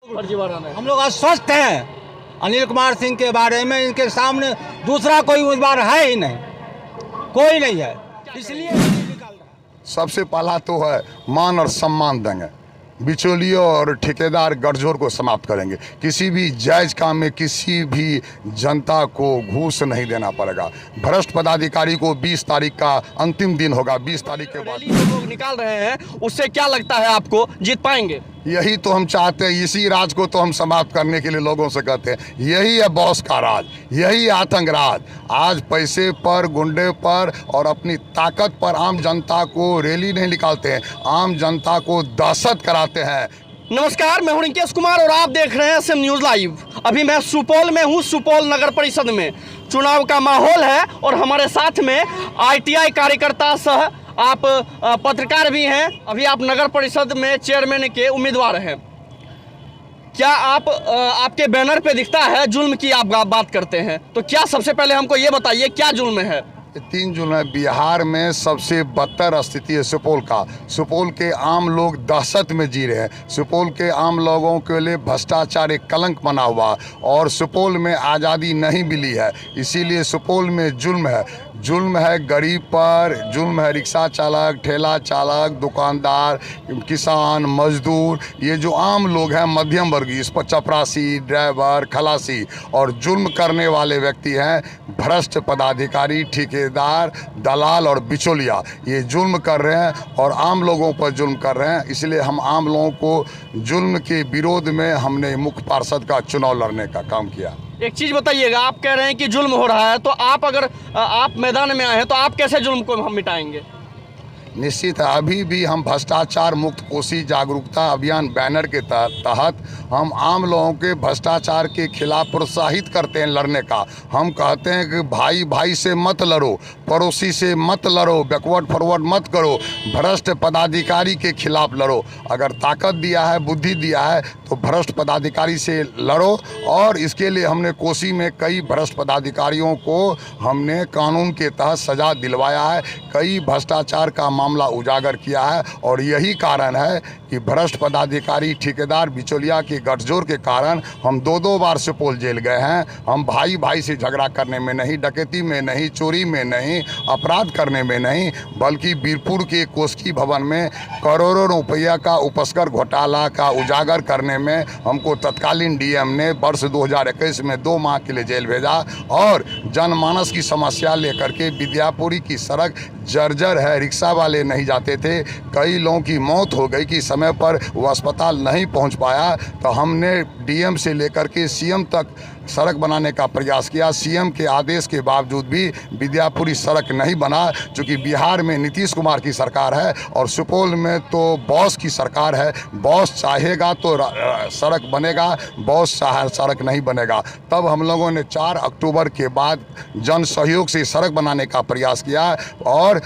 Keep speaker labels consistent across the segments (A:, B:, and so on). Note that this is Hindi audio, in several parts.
A: हम लोग आश्वस्त हैं अनिल कुमार सिंह के बारे में। इनके सामने दूसरा कोई उम्मीदवार है ही नहीं, कोई नहीं है, इसलिए निकाल रहा है।
B: सबसे पहला तो है मान और सम्मान देंगे, बिचौलियों और ठेकेदार गठजोड़ को समाप्त करेंगे। किसी भी जायज़ काम में किसी भी जनता को घूस नहीं देना पड़ेगा। भ्रष्ट पदाधिकारी को 20 तारीख का अंतिम दिन होगा। 20 तारीख के बाद
C: जो लोग निकाल रहे हैं उससे क्या लगता है आपको जीत पाएंगे?
B: यही तो हम चाहते हैं, इसी राज को तो हम समाप्त करने के लिए लोगों से कहते हैं। यही है बॉस का राज, यही आतंक राज। आज पैसे पर, गुंडे पर और अपनी ताकत पर आम जनता को रैली नहीं निकालते हैं, आम जनता को दहशत कराते हैं।
C: नमस्कार, मैं हूं रिंकेश कुमार और आप देख रहे हैं SM न्यूज़ लाइव। अभी मैं सुपौल में हूं, सुपौल नगर परिषद में चुनाव का माहौल है और हमारे साथ में ITI कार्यकर्ता सह आप पत्रकार भी हैं। अभी आप नगर परिषद में चेयरमैन के उम्मीदवार हैं। क्या आपके बैनर पे दिखता है जुल्म की आप बात करते हैं, तो क्या सबसे पहले हमको ये बताइए क्या जुल्म है?
B: 3 जुल्म है। बिहार में सबसे बदतर स्थिति है सुपौल का। सुपौल के आम लोग दहशत में जी रहे हैं। सुपौल के आम लोगों के लिए भ्रष्टाचार एक कलंक बना हुआ और सुपौल में आज़ादी नहीं मिली है, इसीलिए सुपौल में जुल्म है। जुल्म है गरीब पर, जुल्म है रिक्शा चालक, ठेला चालक, दुकानदार, किसान, मजदूर, ये जो आम लोग हैं मध्यम वर्गीय, इस पर चपरासी, ड्राइवर, खलासी, और जुल्म करने वाले व्यक्ति हैं भ्रष्ट पदाधिकारी, ठेकेदार, दलाल और बिचौलिया। ये जुल्म कर रहे हैं और आम लोगों पर जुल्म कर रहे हैं। इसलिए हम आम लोगों को जुल्म के विरोध में हमने मुख्य पार्षद का चुनाव लड़ने का काम किया।
C: एक चीज़ बताइएगा, आप कह रहे हैं कि जुल्म हो रहा है, तो आप अगर आप मैदान में आए हैं तो आप कैसे जुल्म को हम मिटाएंगे?
B: निश्चित है, अभी भी हम भ्रष्टाचार मुक्त कोसी जागरूकता अभियान बैनर के तहत हम आम लोगों के भ्रष्टाचार के खिलाफ प्रोत्साहित करते हैं लड़ने का। हम कहते हैं कि भाई भाई से मत लड़ो, पड़ोसी से मत लड़ो, बैकवर्ड फॉरवर्ड मत करो, भ्रष्ट पदाधिकारी के खिलाफ लड़ो। अगर ताकत दिया है, बुद्धि दिया है तो भ्रष्ट पदाधिकारी से लड़ो। और इसके लिए हमने कोसी में कई भ्रष्ट पदाधिकारियों को हमने कानून के तहत सजा दिलवाया है, कई भ्रष्टाचार का मामला उजागर किया है। और यही कारण है कि भ्रष्ट पदाधिकारी, ठेकेदार, बिचौलिया के गठजोड़ के कारण हम 2 बार सुपौल जेल गए हैं। हम भाई भाई से झगड़ा करने में नहीं, डकैती में नहीं, चोरी में नहीं, अपराध करने में नहीं, बल्कि बीरपुर के कोसकी भवन में करोड़ों रुपया का उपस्कर घोटाला का उजागर करने में हमको तत्कालीन DM ने वर्ष 2021 में 2 माह के लिए जेल भेजा। और जनमानस की समस्या लेकर के विद्यापुरी की सड़क जर्जर है, रिक्शा वाले नहीं जाते थे, कई लोगों की मौत हो गई कि समय पर वो अस्पताल नहीं पहुंच पाया। तो हमने DM से लेकर के CM तक सड़क बनाने का प्रयास किया। CM के आदेश के बावजूद भी विद्यापुरी सड़क नहीं बना, क्योंकि बिहार में नीतीश कुमार की सरकार है और सुपौल में तो बॉस की सरकार है। बॉस चाहेगा तो सड़क बनेगा, बॉस चाहे सड़क नहीं बनेगा। तब हम लोगों ने 4 अक्टूबर के बाद जन सहयोग से सड़क बनाने का प्रयास किया और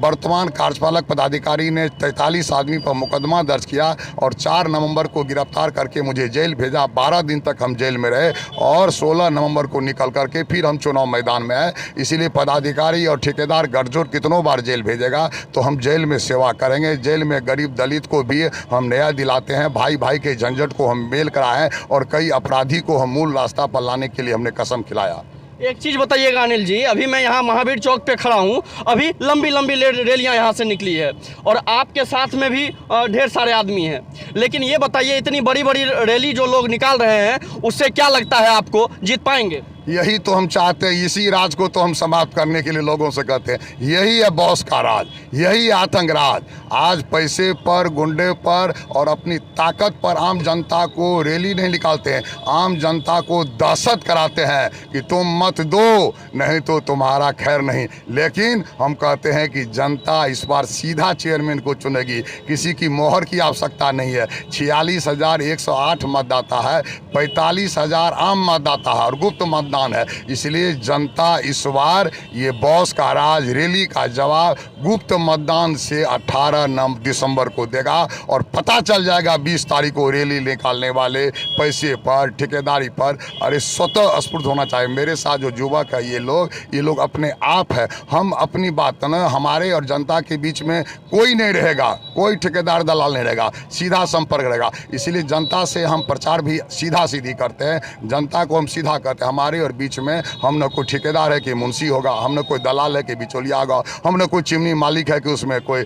B: वर्तमान कार्यपालक पदाधिकारी ने 43 आदमी पर मुकदमा दर्ज किया और 4 नवंबर को गिरफ्तार करके मुझे जेल भेजा। 12 दिन तक हम जेल में रहे और 16 नवंबर को निकल करके फिर हम चुनाव मैदान में आए। इसीलिए पदाधिकारी और ठेकेदार गठजोड़ कितनों बार जेल भेजेगा तो हम जेल में सेवा करेंगे। जेल में गरीब दलित को भी हम न्याय दिलाते हैं, भाई भाई के झंझट को हम मेल कराएं और कई अपराधी को हम मूल रास्ता पर लाने के लिए हमने कसम खिलाया।
C: एक चीज़ बताइएगा अनिल जी, अभी मैं यहाँ महावीर चौक पे खड़ा हूँ, अभी लंबी लंबी रैलियाँ यहाँ से निकली है और आपके साथ में भी ढेर सारे आदमी हैं, लेकिन ये बताइए इतनी बड़ी बड़ी रैली जो लोग निकाल रहे हैं उससे क्या लगता है आपको जीत पाएंगे?
B: यही तो हम चाहते हैं, इसी राज को तो हम समाप्त करने के लिए लोगों से कहते हैं। यही है बॉस का राज, यही आतंक राज। आज पैसे पर, गुंडे पर और अपनी ताकत पर आम जनता को रैली नहीं निकालते हैं, आम जनता को दहशत कराते हैं कि तुम मत दो नहीं तो तुम्हारा खैर नहीं। लेकिन हम कहते हैं कि जनता इस बार सीधा चेयरमैन को चुनेगी, किसी की मोहर की आवश्यकता नहीं है। 46,108 मतदाता है, 45,000 आम मतदाता है और गुप्त मतदाता मतदान है। इसलिए जनता इस बार ये बॉस का राज रैली का जवाब गुप्त मतदान से 18 दिसंबर को देगा और पता चल जाएगा 20 तारीख को रैली निकालने वाले पैसे पर, ठेकेदारी पर। अरे स्वतः स्फूर्त होना चाहिए। मेरे साथ जो युवक है ये लोग अपने आप है। हम अपनी बात न, हमारे और जनता के बीच में कोई नहीं रहेगा, कोई ठेकेदार दलाल नहीं रहेगा, सीधा संपर्क रहेगा। इसलिए जनता से हम प्रचार भी सीधा सीधी करते हैं, जनता को हम सीधा करते हैं। हमारे और बीच में हम न कोई ठेकेदार है कि मुंशी होगा, हम न कोई दलाल है कि बिचौलिया होगा, हम न कोई चिमनी मालिक है कि उसमें कोई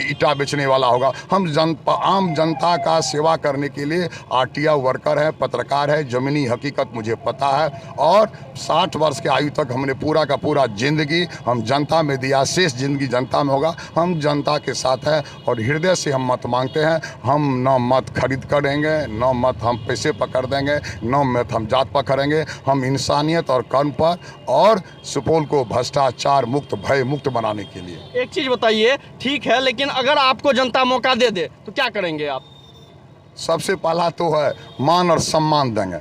B: ईटा बेचने वाला होगा। हम आम जनता का सेवा करने के लिए आरटीआई वर्कर है, पत्रकार है, ज़मीनी हकीकत मुझे पता है। और 60 वर्ष के आयु तक हमने पूरा का पूरा ज़िंदगी हम जनता में दिया, शेष ज़िंदगी जनता में होगा। हम जनता के साथ हैं और हृदय से हम मत मांगते हैं। हम न मत खरीद करेंगे, न मत हम पैसे पकड़ देंगे, न मत हम जात पकड़ेंगे। हम इंसानियत और कर्म पर और सुपौल को भ्रष्टाचार मुक्त, भय मुक्त बनाने के लिए।
C: एक चीज़ बताइए, ठीक है, लेकिन अगर आपको जनता मौका दे दे तो क्या करेंगे आप?
B: सबसे पहला तो है मान और सम्मान देंगे,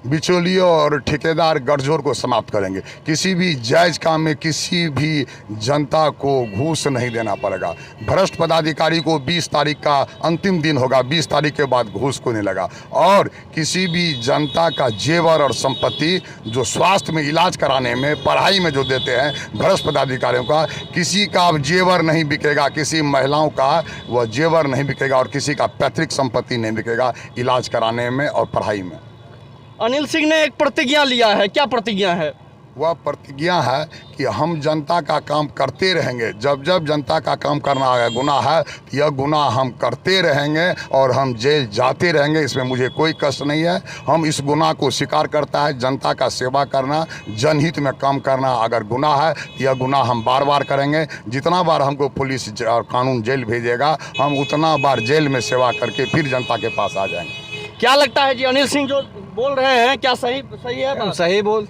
B: बिचौलियों और ठेकेदार गठजोड़ को समाप्त करेंगे। किसी भी जायज़ काम में किसी भी जनता को घूस नहीं देना पड़ेगा। भ्रष्ट पदाधिकारी को 20 तारीख का अंतिम दिन होगा, 20 तारीख के बाद घूस को नहीं लगा। और किसी भी जनता का जेवर और संपत्ति जो स्वास्थ्य में इलाज कराने में, पढ़ाई में जो देते हैं भ्रष्ट पदाधिकारियों का, किसी का जेवर नहीं बिकेगा, किसी महिलाओं का वह जेवर नहीं बिकेगा और किसी का पैतृक संपत्ति नहीं बिकेगा इलाज कराने में और पढ़ाई में।
C: अनिल सिंह ने एक प्रतिज्ञा लिया है, क्या प्रतिज्ञा है?
B: वह प्रतिज्ञा है कि हम जनता का काम करते रहेंगे। जब जब जनता का काम करना है गुनाह है, यह गुनाह हम करते रहेंगे और हम जेल जाते रहेंगे। इसमें मुझे कोई कष्ट नहीं है। हम इस गुनाह को स्वीकार करता है। जनता का सेवा करना, जनहित में काम करना अगर गुनाह है, यह गुनाह हम बार बार करेंगे। जितना बार हमको पुलिस और कानून जेल भेजेगा, हम उतना बार जेल में सेवा करके फिर जनता के पास आ जाएंगे।
C: क्या लगता है जी, अनिल सिंह जो बोल रहे हैं क्या सही है बात?
A: सही बोल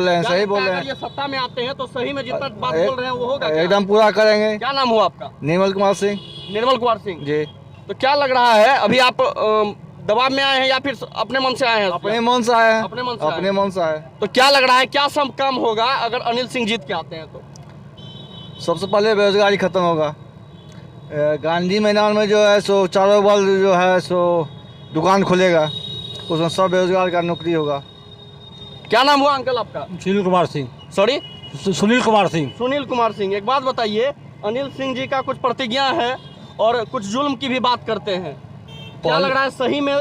A: रहे हैं, सही बोल रहे हैं।
C: ये सत्ता में आते हैं तो सही में जितना बात बोल रहे हैं वो होगा क्या?
A: एकदम पूरा करेंगे।
C: क्या नाम हुआ आपका?
A: निर्मल कुमार सिंह।
C: निर्मल कुमार सिंह
A: जी।
C: तो क्या लग रहा है, अभी आप दबाव में आए हैं या फिर अपने मन से आए हैं?
A: अपने मन से आए हैं।
C: अपने मन से आए।
A: अपने मन से आए।
C: तो क्या लग रहा है, क्या सब काम होगा अगर अनिल सिंह जीत के आते हैं तो?
A: सबसे पहले बेरोजगारी खत्म होगा। गांधी मैदान में जो है सो चारों बल जो है सो दुकान खुलेगा, उसमें सब बेरोजगार का नौकरी होगा।
C: क्या नाम हुआ अंकल आपका?
A: सुनील कुमार सिंह।
C: सॉरी,
A: सुनील कुमार सिंह।
C: सुनील कुमार सिंह। एक बात बताइए, अनिल सिंह जी का कुछ प्रतिज्ञा है और कुछ जुल्म की भी बात करते हैं। क्या लग रहा है, सही में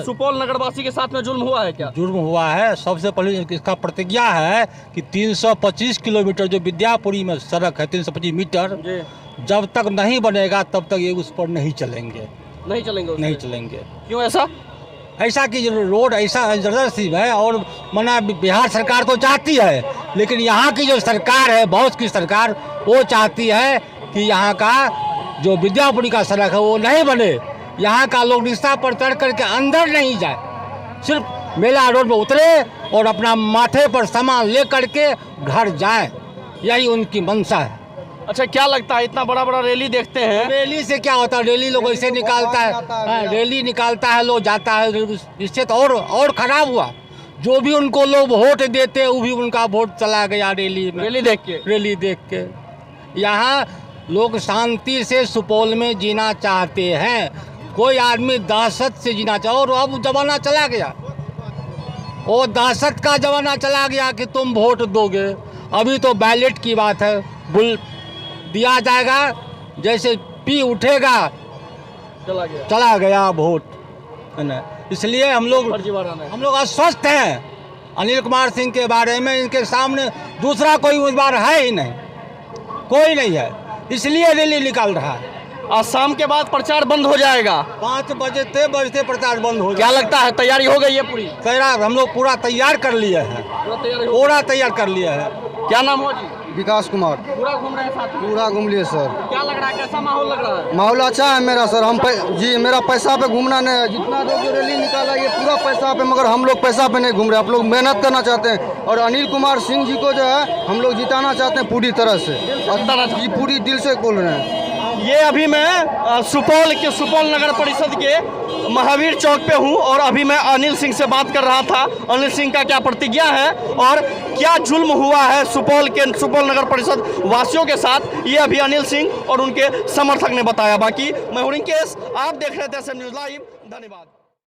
C: सुपौल नगरवासी के साथ में जुल्म हुआ है क्या?
A: जुर्म हुआ है। सबसे पहले इसका प्रतिज्ञा है कि 325 किलोमीटर जो विद्यापुरी में सड़क है, 325 मीटर, जब तक नहीं बनेगा तब तक ये उस पर नहीं चलेंगे।
C: नहीं चलेंगे?
A: नहीं चलेंगे।
C: क्यों ऐसा?
A: ऐसा कि रोड ऐसा जबरदस्ती है और मना बिहार सरकार तो चाहती है, लेकिन यहाँ की जो सरकार है, बॉस की सरकार, वो चाहती है कि यहाँ का जो विद्यापुरी का सड़क है वो नहीं बने। यहाँ का लोग रिक्शा पर चढ़ करके अंदर नहीं जाए, सिर्फ मेला रोड में उतरे और अपना माथे पर सामान ले करके घर जाए, यही उनकी मंशा है।
C: अच्छा, क्या लगता है, इतना बड़ा बड़ा रैली देखते हैं,
A: रैली से क्या होता है? रैली लोग ऐसे निकालता है, रैली निकालता है, लोग जाता है, इससे तो और खराब हुआ। जो भी उनको लोग वोट देते वो भी उनका वोट चला गया रैली में,
C: रैली देख के।
A: यहाँ लोग शांति से सुपौल में जीना चाहते हैं। कोई आदमी दहशत से जीना चाहे, और अब जमाना चला गया, वो दहशत का जमाना चला गया कि तुम वोट दोगे। अभी तो बैलेट की बात है, दिया जाएगा, जैसे पी उठेगा चला गया वोट, है ना। इसलिए हम लोग अस्वस्थ हैं अनिल कुमार सिंह के बारे में। इनके सामने दूसरा कोई उम्मीदवार है ही नहीं, कोई नहीं है, इसलिए रैली निकाल रहा है।
C: आज शाम के बाद प्रचार बंद हो जाएगा,
A: 5 बजते प्रचार बंद हो
C: क्या लगता है, तैयारी हो गई है पूरी?
A: तैयार, हम लोग पूरा तैयार कर लिए हैं, पूरा तैयार कर लिया है।
C: क्या नाम हुआ जी?
D: विकास कुमार।
C: पूरा घूम रहे हैं साथ में? पूरा
D: घूम लिए सर।
C: क्या लग रहा है, कैसा माहौल लग रहा है?
D: माहौल अच्छा है मेरा सर। जी मेरा पैसा पे घूमना नहीं है। जितना लोग जो रैली निकाला ये पूरा पैसा पे, मगर हम लोग पैसा पे नहीं घूम रहे। आप लोग मेहनत करना चाहते हैं और अनिल कुमार सिंह जी को जो है हम लोग जिताना चाहते हैं पूरी तरह से, जी पूरी दिल से बोल रहे हैं।
C: ये अभी मैं सुपौल नगर परिषद के महावीर चौक पे हूँ और अभी मैं अनिल सिंह से बात कर रहा था। अनिल सिंह का क्या प्रतिज्ञा है और क्या जुल्म हुआ है सुपौल नगर परिषद वासियों के साथ, ये अभी अनिल सिंह और उनके समर्थक ने बताया। बाकी मैं हूं रिंकेश, आप देख रहे थे SM न्यूज़ लाइव। धन्यवाद।